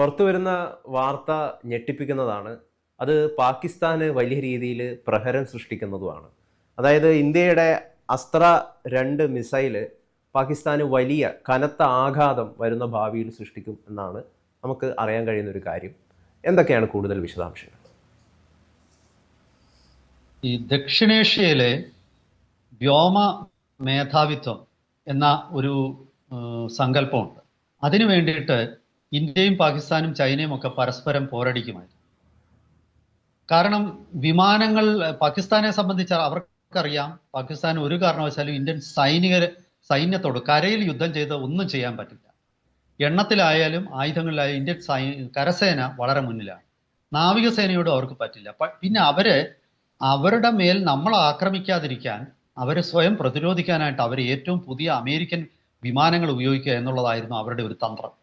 പുറത്തു വരുന്ന വാർത്ത ഞെട്ടിപ്പിക്കുന്നതാണ്. അത് പാകിസ്ഥാന് വലിയ രീതിയിൽ പ്രഹരം സൃഷ്ടിക്കുന്നതുമാണ്. അതായത് ഇന്ത്യയുടെ അസ്ത്ര 2 മിസൈല് പാകിസ്ഥാന് വലിയ കനത്ത ആഘാതം വരുന്ന ഭാവിയിൽ സൃഷ്ടിക്കും എന്നാണ് നമുക്ക് അറിയാൻ കഴിയുന്ന ഒരു കാര്യം. എന്തൊക്കെയാണ് കൂടുതൽ വിശദാംശങ്ങൾ? ഈ ദക്ഷിണേഷ്യയിലെ വ്യോമ മേധാവിത്വം എന്ന ഒരു സങ്കല്പമുണ്ട്. അതിനു വേണ്ടിയിട്ട് ഇന്ത്യയും പാകിസ്ഥാനും ചൈനയും ഒക്കെ പരസ്പരം പോരടിക്കുമായിരുന്നു. കാരണം വിമാനങ്ങൾ പാകിസ്ഥാനെ സംബന്ധിച്ച് അവർക്കറിയാം, പാകിസ്ഥാൻ ഒരു കാരണവശാലും ഇന്ത്യൻ സൈന്യത്തോട് കരയിൽ യുദ്ധം ചെയ്ത് ഒന്നും ചെയ്യാൻ പറ്റില്ല. എണ്ണത്തിലായാലും ആയുധങ്ങളിലായാലും ഇന്ത്യൻ കരസേന വളരെ മുന്നിലാണ്. നാവികസേനയോട് അവർക്ക് പറ്റില്ല. പിന്നെ അവരുടെ മേൽ നമ്മൾ ആക്രമിക്കാതിരിക്കാൻ, അവരെ സ്വയം പ്രതിരോധിക്കാനായിട്ട് അവർ ഏറ്റവും പുതിയ അമേരിക്കൻ വിമാനങ്ങൾ ഉപയോഗിക്കുക എന്നുള്ളതായിരുന്നു അവരുടെ ഒരു തന്ത്രം.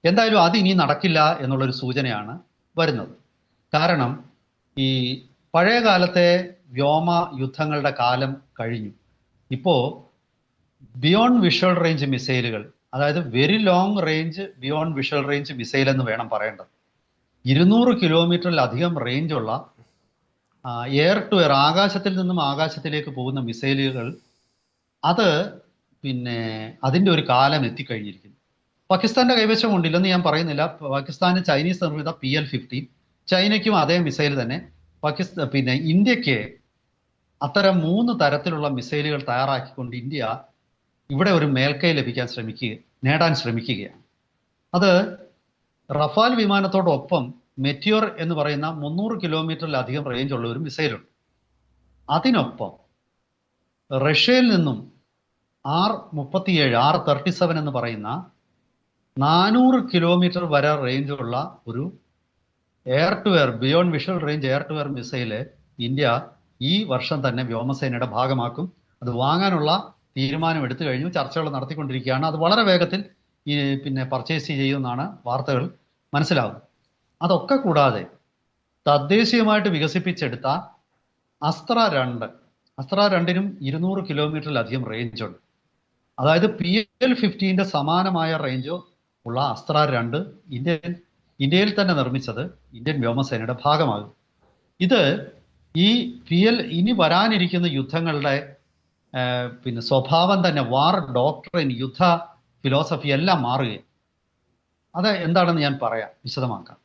എന്തായാലും അത് ഇനി നടക്കില്ല എന്നുള്ളൊരു സൂചനയാണ് വരുന്നത്. കാരണം ഈ പഴയ കാലത്തെ വ്യോമ യുദ്ധങ്ങളുടെ കാലം കഴിഞ്ഞു. ഇപ്പോൾ ബിയോണ്ട് വിഷ്വൽ റേഞ്ച് മിസൈലുകൾ, അതായത് very long range beyond visual range missile എന്ന് വേണം പറയേണ്ടത്. 200 കിലോമീറ്ററിലധികം റേഞ്ചുള്ള എയർ ടു എയർ, ആകാശത്തിൽ നിന്നും ആകാശത്തിലേക്ക് പോകുന്ന മിസൈലുകൾ, അത് അതിൻ്റെ ഒരു കാലം എത്തിക്കഴിഞ്ഞിരിക്കുന്നു. പാകിസ്ഥാന്റെ കൈവശം ഉണ്ടില്ലെന്ന് ഞാൻ പറയുന്നില്ല. പാകിസ്ഥാന് ചൈനീസ് നിർമ്മിത PL-15, ചൈനയ്ക്കും അതേ മിസൈൽ തന്നെ. ഇന്ത്യക്ക് അത്തരം 3 തരത്തിലുള്ള മിസൈലുകൾ തയ്യാറാക്കിക്കൊണ്ട് ഇന്ത്യ ഇവിടെ ഒരു മേൽക്കൈ നേടാൻ ശ്രമിക്കുകയാണ്. അത് റഫാൽ വിമാനത്തോടൊപ്പം മെറ്റിയോർ എന്ന് പറയുന്ന 300 കിലോമീറ്ററിലധികം റേഞ്ചുള്ള ഒരു മിസൈലുണ്ട്. അതിനൊപ്പം റഷ്യയിൽ നിന്നും R-37 എന്ന് പറയുന്ന 400 കിലോമീറ്റർ വരെ റേഞ്ചുള്ള ഒരു air to air, beyond visual range air to air missile India ഈ വർഷം തന്നെ വ്യോമസേനയുടെ ഭാഗമാക്കും. അത് വാങ്ങാനുള്ള തീരുമാനം എടുത്തു കഴിഞ്ഞു. ചർച്ചകൾ നടത്തിക്കൊണ്ടിരിക്കുകയാണ്. അത് വളരെ വേഗത്തിൽ പർച്ചേസ് ചെയ്യുമെന്നാണ് വാർത്തകൾ മനസ്സിലാകുന്നത്. അതൊക്കെ കൂടാതെ തദ്ദേശീയമായിട്ട് വികസിപ്പിച്ചെടുത്ത അസ്ത്ര 2നും 200 കിലോമീറ്ററിലധികം റേഞ്ചുണ്ട്. അതായത് PL-15 സമാനമായ റേഞ്ചോ ഉള്ള അസ്ത്ര 2 ഇന്ത്യയിൽ തന്നെ നിർമ്മിച്ചത് ഇന്ത്യൻ വ്യോമസേനയുടെ ഭാഗമാകും. ഇത് ഇനി വരാനിരിക്കുന്ന യുദ്ധങ്ങളുടെ സ്വഭാവം തന്നെ, വാർ ഡോക്ട്രിൻ, യുദ്ധ ഫിലോസഫി എല്ലാം മാറുകയാണ്. അത് എന്താണെന്ന് ഞാൻ വിശദമാക്കാം.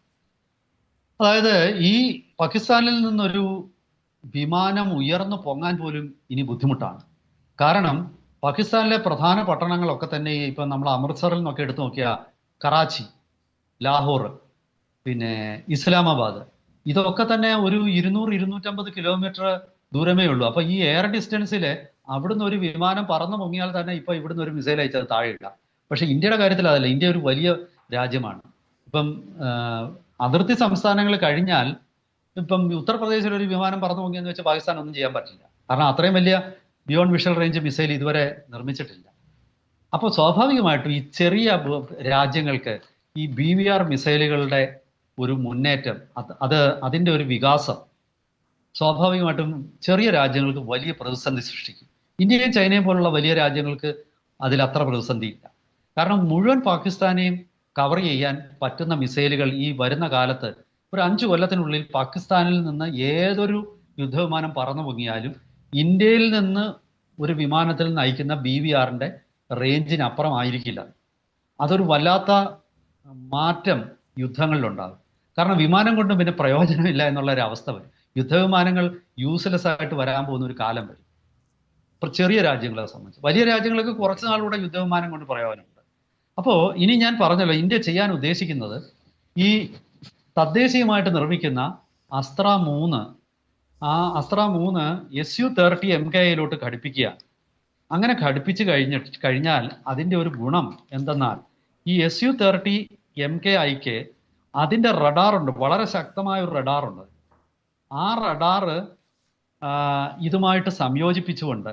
അതായത് ഈ പാകിസ്ഥാനിൽ നിന്നൊരു വിമാനം ഉയർന്നു പൊങ്ങാൻ പോലും ഇനി ബുദ്ധിമുട്ടാണ്. കാരണം പാകിസ്ഥാനിലെ പ്രധാന പട്ടണങ്ങളൊക്കെ തന്നെ ഇപ്പം നമ്മൾ അമൃത്സറിൽ നിന്നൊക്കെ എടുത്തു നോക്കിയാൽ കറാച്ചി, ലാഹോർ, ഇസ്ലാമാബാദ്, ഇതൊക്കെ തന്നെ ഒരു 200-250 കിലോമീറ്റർ ദൂരമേ ഉള്ളൂ. അപ്പൊ ഈ എയർ ഡിസ്റ്റൻസിൽ അവിടുന്ന് ഒരു വിമാനം പറന്നു പൊങ്ങിയാൽ തന്നെ ഇപ്പൊ ഇവിടുന്ന് ഒരു മിസൈൽ അയച്ചത് താഴെയില്ല. പക്ഷെ ഇന്ത്യയുടെ കാര്യത്തിൽ അതല്ല. ഇന്ത്യ ഒരു വലിയ രാജ്യമാണ്. ഇപ്പം അതിർത്തി സംസ്ഥാനങ്ങൾ കഴിഞ്ഞാൽ ഇപ്പം ഉത്തർപ്രദേശിൽ ഒരു വിമാനം പറന്നു പൊങ്ങിയെന്ന് വെച്ചാൽ പാകിസ്ഥാൻ ഒന്നും ചെയ്യാൻ പറ്റില്ല. കാരണം അത്രയും വലിയ ബിയോണ്ട് വിഷ്വൽ റേഞ്ച് മിസൈൽ ഇതുവരെ നിർമ്മിച്ചിട്ടില്ല. അപ്പോൾ സ്വാഭാവികമായിട്ടും ഈ ചെറിയ രാജ്യങ്ങൾക്ക് ഈ BVR മിസൈലുകളുടെ ഒരു മുന്നേറ്റം, അതിൻ്റെ ഒരു വികാസം സ്വാഭാവികമായിട്ടും ചെറിയ രാജ്യങ്ങൾക്ക് വലിയ പ്രതിസന്ധി സൃഷ്ടിക്കും. ഇന്ത്യയും ചൈനയും പോലുള്ള വലിയ രാജ്യങ്ങൾക്ക് അതിലത്ര പ്രതിസന്ധിയില്ല. കാരണം മുഴുവൻ പാകിസ്ഥാനെയും കവർ ചെയ്യാൻ പറ്റുന്ന മിസൈലുകൾ ഈ വരുന്ന കാലത്ത് ഒരു 5 കൊല്ലത്തിനുള്ളിൽ പാകിസ്ഥാനിൽ നിന്ന് ഏതൊരു യുദ്ധവിമാനം പറന്നു പൊങ്ങിയാലും ഇന്ത്യയിൽ നിന്ന് ഒരു വിമാനത്തിൽ നിന്ന് അയക്കുന്ന BVRന്റെ റേഞ്ചിനപ്പുറം ആയിരിക്കില്ല. അതൊരു വല്ലാത്ത മാറ്റം യുദ്ധങ്ങളിലുണ്ടാകും. കാരണം വിമാനം കൊണ്ട് പിന്നെ പ്രയോജനമില്ല എന്നുള്ളൊരു അവസ്ഥ വരും. യുദ്ധവിമാനങ്ങൾ യൂസ്ലെസ് ആയിട്ട് വരാൻ പോകുന്ന ഒരു കാലം വരും. ഇപ്പൊ ചെറിയ രാജ്യങ്ങളെ സംബന്ധിച്ച്. വലിയ രാജ്യങ്ങൾക്ക് കുറച്ച് നാളുകൂടെ യുദ്ധവിമാനം കൊണ്ട് പ്രയോജനമുണ്ട്. അപ്പോൾ ഇനി ഞാൻ പറഞ്ഞല്ലോ, ഇന്ത്യ ചെയ്യാൻ ഉദ്ദേശിക്കുന്നത് ഈ തദ്ദേശീയമായിട്ട് നിർമ്മിക്കുന്ന അസ്ത്ര 3 Su-30 MKIലോട്ട് ഘടിപ്പിക്കുക. അങ്ങനെ ഘടിപ്പിച്ച് കഴിഞ്ഞാൽ അതിൻ്റെ ഒരു ഗുണം എന്തെന്നാൽ ഈ Su-30 MKIക്ക് അതിൻ്റെ റഡാറുണ്ട്, വളരെ ശക്തമായ ഒരു റഡാറുണ്ട്. ആ റഡാറ് ഇതുമായിട്ട് സംയോജിപ്പിച്ചുകൊണ്ട്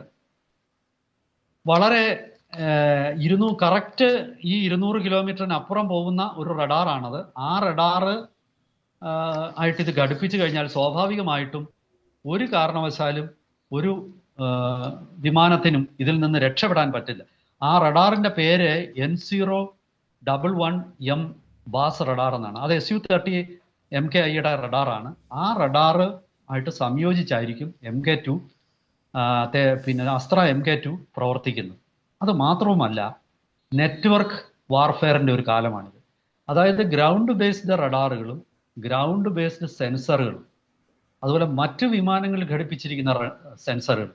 വളരെ കറക്റ്റ് ഈ 200 കിലോമീറ്ററിന് അപ്പുറം പോകുന്ന ഒരു റഡാറാണത്. ആ റഡാറ് ആയിട്ട് ഇത് ഘടിപ്പിച്ചു കഴിഞ്ഞാൽ സ്വാഭാവികമായിട്ടും ഒരു കാരണവശാലും ഒരു വിമാനത്തിനും ഇതിൽ നിന്ന് രക്ഷപ്പെടാൻ പറ്റില്ല. ആ റഡാറിൻ്റെ പേര് N011M ബാസ് റഡാർ എന്നാണ്. അത് SU-30 MKIയുടെ റഡാറാണ്. ആ റഡാറ് ആയിട്ട് സംയോജിച്ചായിരിക്കും MK2 പിന്നെ അസ്ത്ര MK2 പ്രവർത്തിക്കുന്നത്. അത് മാത്രവുമല്ല, നെറ്റ്വർക്ക് വാർഫെയറിന്റെ ഒരു കാലമാണിത്. അതായത് ഗ്രൗണ്ട് ബേസ്ഡ് റഡാറുകളും ഗ്രൗണ്ട് ബേസ്ഡ് സെൻസറുകളും അതുപോലെ മറ്റു വിമാനങ്ങളിൽ ഘടിപ്പിച്ചിരിക്കുന്ന സെൻസറുകൾ,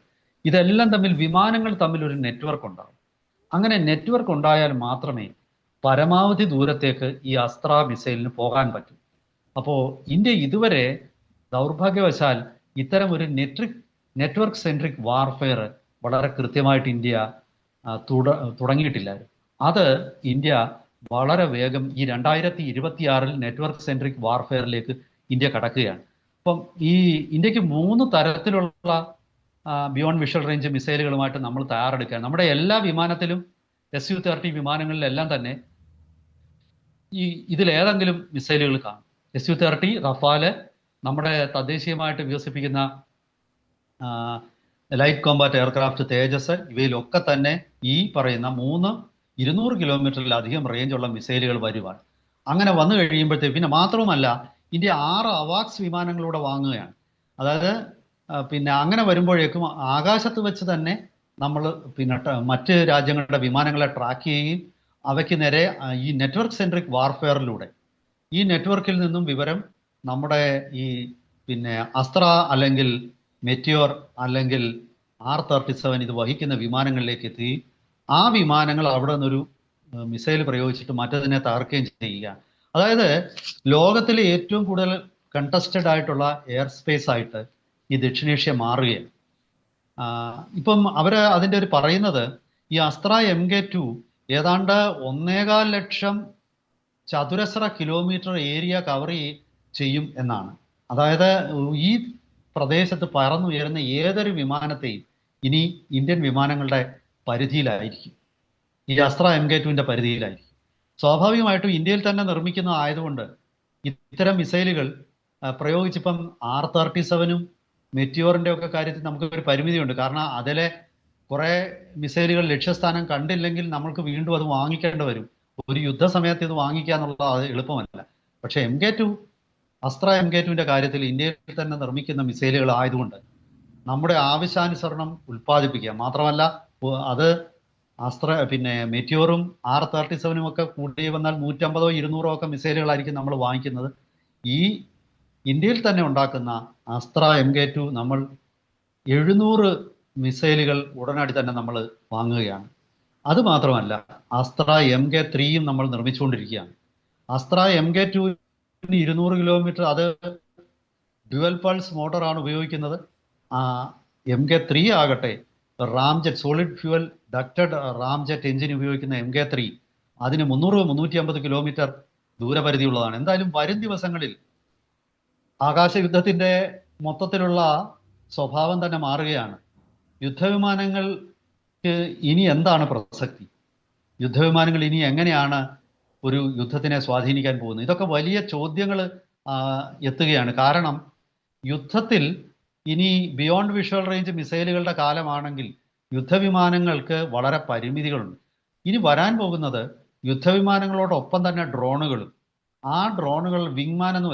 ഇതെല്ലാം തമ്മിൽ വിമാനങ്ങൾ തമ്മിൽ ഒരു നെറ്റ്വർക്ക് ഉണ്ടാകും. അങ്ങനെ നെറ്റ്വർക്ക് ഉണ്ടായാൽ മാത്രമേ പരമാവധി ദൂരത്തേക്ക് ഈ അസ്ത്ര മിസൈലിന് പോകാൻ പറ്റൂ. അപ്പോൾ ഇന്ത്യ ഇതുവരെ ദൗർഭാഗ്യവശാൽ ഇത്തരം ഒരു നെറ്റ്വർക്ക് സെൻട്രിക് വാർഫെയർ വളരെ കൃത്യമായിട്ട് ഇന്ത്യ തുടങ്ങിയിട്ടില്ലായിരുന്നു. അത് ഇന്ത്യ വളരെ വേഗം ഈ 2026 നെറ്റ്വർക്ക് സെൻട്രിക് വാർഫെയറിലേക്ക് ഇന്ത്യ കടക്കുകയാണ്. അപ്പം ഈ ഇന്ത്യക്ക് 3 തരത്തിലുള്ള ബിയോണ്ട് വിഷ്വൽ റേഞ്ച് മിസൈലുകളുമായിട്ട് നമ്മൾ തയ്യാറെടുക്കുകയാണ്. നമ്മുടെ എല്ലാ വിമാനത്തിലും SU-30 വിമാനങ്ങളിലെല്ലാം തന്നെ ഇതിലേതെങ്കിലും മിസൈലുകൾ കാണും. SU-30, റഫാല്, നമ്മുടെ തദ്ദേശീയമായിട്ട് വികസിപ്പിക്കുന്ന ലൈറ്റ് കോമ്പാറ്റ് എയർക്രാഫ്റ്റ് തേജസ്, ഇവയിലൊക്കെ തന്നെ ഈ പറയുന്ന 200 കിലോമീറ്ററിലധികം റേഞ്ചുള്ള മിസൈലുകൾ വരുവാണ്. അങ്ങനെ വന്നു കഴിയുമ്പോഴത്തേക്ക് പിന്നെ മാത്രവുമല്ല, ഇന്ത്യ 6 അവാക്സ് വിമാനങ്ങളൂടെ വാങ്ങുകയാണ്. അതായത് പിന്നെ അങ്ങനെ വരുമ്പോഴേക്കും ആകാശത്ത് വെച്ച് തന്നെ നമ്മൾ പിന്നെ മറ്റ് രാജ്യങ്ങളുടെ വിമാനങ്ങളെ ട്രാക്ക് ചെയ്യുകയും അവയ്ക്ക് നേരെ ഈ നെറ്റ്വർക്ക് സെൻട്രിക് വാർഫെയറിലൂടെ ഈ നെറ്റ്വർക്കിൽ നിന്നും വിവരം നമ്മുടെ ഈ പിന്നെ അസ്ത്ര അല്ലെങ്കിൽ മെറ്റിയോർ അല്ലെങ്കിൽ R-37 ഇത് വഹിക്കുന്ന വിമാനങ്ങളിലേക്ക് എത്തി ആ വിമാനങ്ങൾ അവിടെ നിന്നൊരു മിസൈൽ പ്രയോഗിച്ചിട്ട് മറ്റതിനെ തകർക്കുകയും ചെയ്യുക. അതായത് ലോകത്തിലെ ഏറ്റവും കൂടുതൽ കണ്ടസ്റ്റഡ് ആയിട്ടുള്ള എയർ സ്പേസ് ആയിട്ട് ഈ ദക്ഷിണേഷ്യ മാറുകയാണ്. ഇപ്പം അതിൻ്റെ ഒരു പറയുന്നത് ഈ അസ്ത്ര MK2 ഏതാണ്ട് 1.25 ലക്ഷം ചതുരശ്ര കിലോമീറ്റർ ഏരിയ കവർ ചെയ്യും എന്നാണ്. അതായത് ഈ പ്രദേശത്ത് പറന്നുയരുന്ന ഏതൊരു വിമാനത്തെയും ഇനി ഇന്ത്യൻ വിമാനങ്ങളുടെ പരിധിയിലായിരിക്കും, ഈ അസ്ത്ര MK2 പരിധിയിലായിരിക്കും. സ്വാഭാവികമായിട്ടും ഇന്ത്യയിൽ തന്നെ നിർമ്മിക്കുന്ന ആയതുകൊണ്ട് ഇത്തരം മിസൈലുകൾ പ്രയോഗിച്ചിപ്പം R-37 മെറ്റിയോറിന്റെ ഒക്കെ കാര്യത്തിൽ നമുക്ക് ഒരു പരിമിതിയുണ്ട്. കാരണം അതിലെ കുറെ മിസൈലുകൾ ലക്ഷ്യസ്ഥാനം കണ്ടില്ലെങ്കിൽ നമ്മൾക്ക് വീണ്ടും അത് വാങ്ങിക്കേണ്ടി വരും. ഒരു യുദ്ധസമയത്ത് ഇത് വാങ്ങിക്കുക എന്നുള്ളത് അത് എളുപ്പമല്ല. പക്ഷെ അസ്ത്ര MK2 കാര്യത്തിൽ ഇന്ത്യയിൽ തന്നെ നിർമ്മിക്കുന്ന മിസൈലുകൾ ആയതുകൊണ്ട് നമ്മുടെ ആവശ്യാനുസരണം ഉൽപ്പാദിപ്പിക്കുക മാത്രമല്ല, അത് പിന്നെ മെറ്റിയോറും R-37 ഒക്കെ കൂട്ടി വന്നാൽ 150 200 ഒക്കെ മിസൈലുകളായിരിക്കും നമ്മൾ വാങ്ങിക്കുന്നത്. ഈ ഇന്ത്യയിൽ തന്നെ ഉണ്ടാക്കുന്ന അസ്ത്ര MK2 നമ്മൾ 700 മിസൈലുകൾ ഉടനടി തന്നെ നമ്മൾ വാങ്ങുകയാണ്. അത് മാത്രമല്ല, അസ്ത്ര MK3യും നമ്മൾ നിർമ്മിച്ചുകൊണ്ടിരിക്കുകയാണ്. അസ്ത്ര MK2 200 കിലോമീറ്റർ, അത് ഡ്യുവൽ പൾസ് മോട്ടറാണ് ഉപയോഗിക്കുന്നത്. MK3 ആകട്ടെ ramjet solid fuel ducted ramjet engine ഉപയോഗിക്കുന്ന MK3 അതിന് 300-350 കിലോമീറ്റർ ദൂരപരിധിയുള്ളതാണ്. എന്തായാലും വരും ദിവസങ്ങളിൽ ആകാശയുദ്ധത്തിന്റെ മൊത്തത്തിലുള്ള സ്വഭാവം തന്നെ മാറുകയാണ്. യുദ്ധവിമാനങ്ങൾക്ക് ഇനി എന്താണ് പ്രസക്തി? യുദ്ധവിമാനങ്ങൾ ഇനി എങ്ങനെയാണ് ഒരു യുദ്ധത്തിനെ സ്വാധീനിക്കാൻ പോകുന്നത്? ഇതൊക്കെ വലിയ ചോദ്യങ്ങൾ എത്തുകയാണ്. കാരണം യുദ്ധത്തിൽ ഇനി ബിയോണ്ട് വിഷ്വൽ റേഞ്ച് മിസൈലുകളുടെ കാലമാണെങ്കിൽ യുദ്ധവിമാനങ്ങൾക്ക് വളരെ പരിമിതികളുണ്ട്. ഇനി വരാൻ പോകുന്നത് യുദ്ധവിമാനങ്ങളോടൊപ്പം തന്നെ ഡ്രോണുകളും. ആ ഡ്രോണുകൾ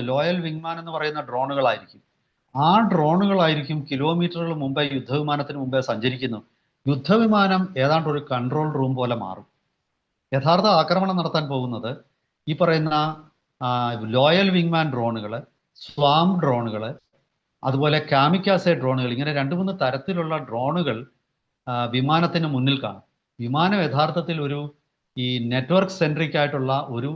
ലോയൽ വിങ്മാൻ എന്ന് പറയുന്ന ഡ്രോണുകളായിരിക്കും. ആ ഡ്രോണുകളായിരിക്കും കിലോമീറ്ററുകൾ മുമ്പേ യുദ്ധവിമാനത്തിന് മുമ്പേ സഞ്ചരിക്കുന്നു. യുദ്ധവിമാനം ഏതാണ്ട് ഒരു കൺട്രോൾ റൂം പോലെ മാറും. യഥാർത്ഥ ആക്രമണം നടത്താൻ പോകുന്നത് ഈ പറയുന്ന ലോയൽ വിങ്മാൻ ഡ്രോണുകൾ, സ്വാം ഡ്രോണുകൾ, അതുപോലെ കാമിക്കാസെ ഡ്രോണുകൾ, ഇങ്ങനെ 2-3 തരത്തിലുള്ള ഡ്രോണുകൾ വിമാനത്തിന് മുന്നിൽ കാണും. വിമാനം യഥാർത്ഥത്തിൽ ഈ നെറ്റ്വർക്ക് സെൻട്രിക് ആയിട്ടുള്ള ഒരു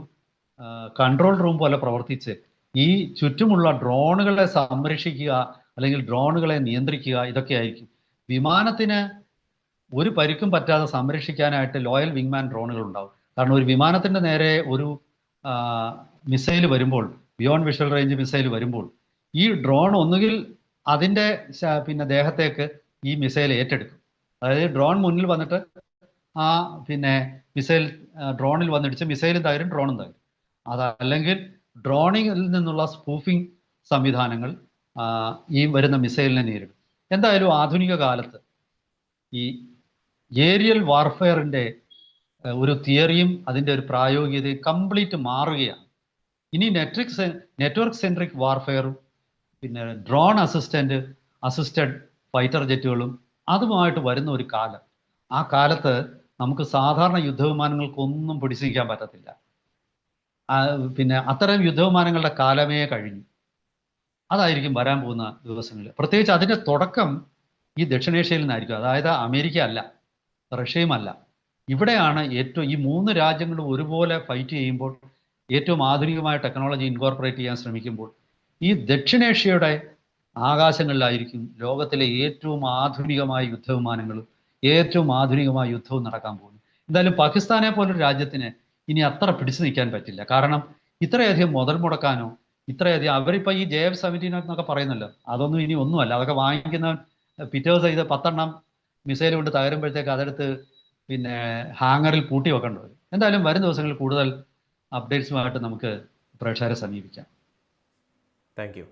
കൺട്രോൾ റൂം പോലെ പ്രവർത്തിച്ച് ഈ ചുറ്റുമുള്ള ഡ്രോണുകളെ സംരക്ഷിക്കുക അല്ലെങ്കിൽ ഡ്രോണുകളെ നിയന്ത്രിക്കുക, ഇതൊക്കെ ആയിരിക്കും. വിമാനത്തിന് ഒരു പരിക്കും പറ്റാതെ സംരക്ഷിക്കാനായിട്ട് ലോയൽ വിങ്മാൻ ഡ്രോണുകൾ ഉണ്ടാവും. കാരണം ഒരു വിമാനത്തിന്റെ നേരെ ഒരു മിസൈൽ വരുമ്പോൾ, ബിയോണ്ട് വിഷ്വൽ റേഞ്ച് മിസൈൽ വരുമ്പോൾ, ഈ ഡ്രോൺ ഒന്നുകിൽ അതിൻ്റെ പിന്നെ ദേഹത്തേക്ക് ഈ മിസൈൽ ഏറ്റെടുക്കും. അതായത് ഡ്രോൺ മുന്നിൽ വന്നിട്ട് പിന്നെ മിസൈൽ ഡ്രോണിൽ വന്നിടിച്ച് മിസൈലും തകരും ഡ്രോണും തകരും. അതല്ലെങ്കിൽ ഡ്രോണിൽ നിന്നുള്ള സ്പൂഫിംഗ് സംവിധാനങ്ങൾ ഈ വരുന്ന മിസൈലിനെ നേരിടും. എന്തായാലും ആധുനിക കാലത്ത് ഈ ഏരിയൽ വാർഫെയറിൻ്റെ ഒരു തിയറിയും അതിൻ്റെ ഒരു പ്രായോഗികതയും കംപ്ലീറ്റ് മാറുകയാണ്. ഇനി നെറ്റ്വർക്ക് സെൻട്രിക് വാർഫെയറും പിന്നെ ഡ്രോൺ അസിസ്റ്റഡ് ഫൈറ്റർ ജെറ്റുകളും അതുമായിട്ട് വരുന്ന ഒരു കാലം. ആ കാലത്ത് നമുക്ക് സാധാരണ യുദ്ധവിമാനങ്ങൾക്കൊന്നും പിടിച്ചു നിൽക്കാൻ പറ്റത്തില്ല. പിന്നെ അത്തരം യുദ്ധവിമാനങ്ങളുടെ കാലമേ കഴിഞ്ഞു. അതായിരിക്കും വരാൻ പോകുന്ന ദിവസങ്ങളിൽ. പ്രത്യേകിച്ച് അതിൻ്റെ തുടക്കം ഈ ദക്ഷിണേഷ്യയിൽ നിന്നായിരിക്കും. അതായത് അമേരിക്ക അല്ല, റഷ്യയും അല്ല. ഇവിടെയാണ് ഏറ്റവും ഈ 3 രാജ്യങ്ങളും ഒരുപോലെ ഫൈറ്റ് ചെയ്യുമ്പോൾ, ഏറ്റവും ആധുനികമായ ടെക്നോളജി ഇൻകോർപ്പറേറ്റ് ചെയ്യാൻ ശ്രമിക്കുമ്പോൾ ഈ ദക്ഷിണേഷ്യയുടെ ആകാശങ്ങളിലായിരിക്കും ലോകത്തിലെ ഏറ്റവും ആധുനികമായ യുദ്ധവിമാനങ്ങളും ഏറ്റവും ആധുനികമായ യുദ്ധവും നടക്കാൻ പോകുന്നു. എന്തായാലും പാകിസ്ഥാനെ പോലൊരു രാജ്യത്തിന് ഇനി അത്ര പിടിച്ചു നിൽക്കാൻ പറ്റില്ല. കാരണം ഇത്രയധികം മുതൽ മുടക്കാനോ ഇത്രയധികം അവരിപ്പോൾ ഈ JF-17 എന്നൊക്കെ പറയുന്നല്ലോ, അതൊന്നും ഇനി ഒന്നുമല്ല. അതൊക്കെ വാങ്ങിക്കുന്ന പിറ്റേ ദിവസം ഇത് 10 മിസൈൽ കൊണ്ട് തകരുമ്പോഴത്തേക്ക് അതെടുത്ത് പിന്നെ ഹാങ്ങറിൽ പൂട്ടി വെക്കേണ്ടി വരും. എന്തായാലും വരും ദിവസങ്ങളിൽ കൂടുതൽ അപ്ഡേറ്റ്സുമായിട്ട് നമുക്ക് പ്രേക്ഷകരെ സമീപിക്കാം. Thank you.